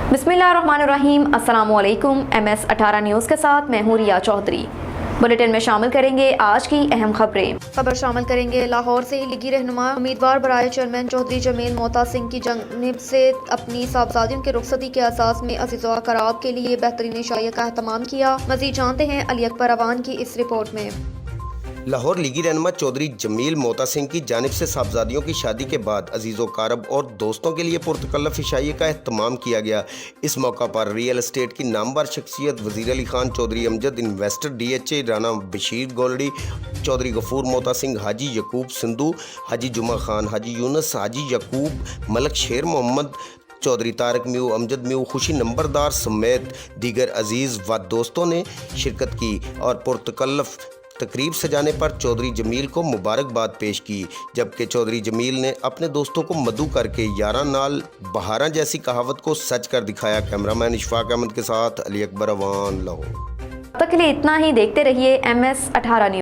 बिस्मिल्लाहिर्रहमानिर्रहीम। अस्सलाम वालेकुम। MS18 न्यूज़ के साथ मैं हूँ रिया चौधरी। बुलेटिन में शामिल करेंगे आज की अहम खबरें। खबर शामिल करेंगे लाहौर से लीगी रहनुमा उम्मीदवार बराए चेयरमैन चौधरी जमील मोता सिंह की जानिब से अपनी साहबजादियों के रुखसती के असास में अज़ीज़ो अक़राब के लिए बेहतरीन शाइया का एहतमाम किया। मज़ीद जानते हैं अली अकबर अवान की इस रिपोर्ट में। लाहौर लीगी रहनुमा चौधरी जमील मोता सिंह की जानिब से साहबजादियों की शादी के बाद अजीज़ो कारब और दोस्तों के लिए पुरतकल्लफ इशाइये का एहतमाम किया गया। इस मौका पर रियल एस्टेट की नामवर शख्सियत वज़ीर अली खान चौधरी अमजद, इन्वेस्टर DHA राना बशीर गोल्डी, चौधरी गफूर मोता सिंह, हाजी यकूब सिंधु, हाजी जुमा खान, हाजी यूनुस, हाजी यकूब, मलक शेर मोहम्मद, चौधरी तारक म्यू, अमजद म्यू, खुशी नंबरदार समेत दीगर अजीज़ व दोस्तों ने शिरकत की और पुरतकल्लफ तकरीब सजाने पर चौधरी जमील को मुबारकबाद पेश की। जबकि चौधरी जमील ने अपने दोस्तों को मदू करके यारा नाल बहारा जैसी कहावत को सच कर दिखाया। कैमरामैन इशफाक अहमद के साथ अली अकबर अवान, लाहौर। तक के लिए इतना ही। देखते रहिए MS18 न्यूज़।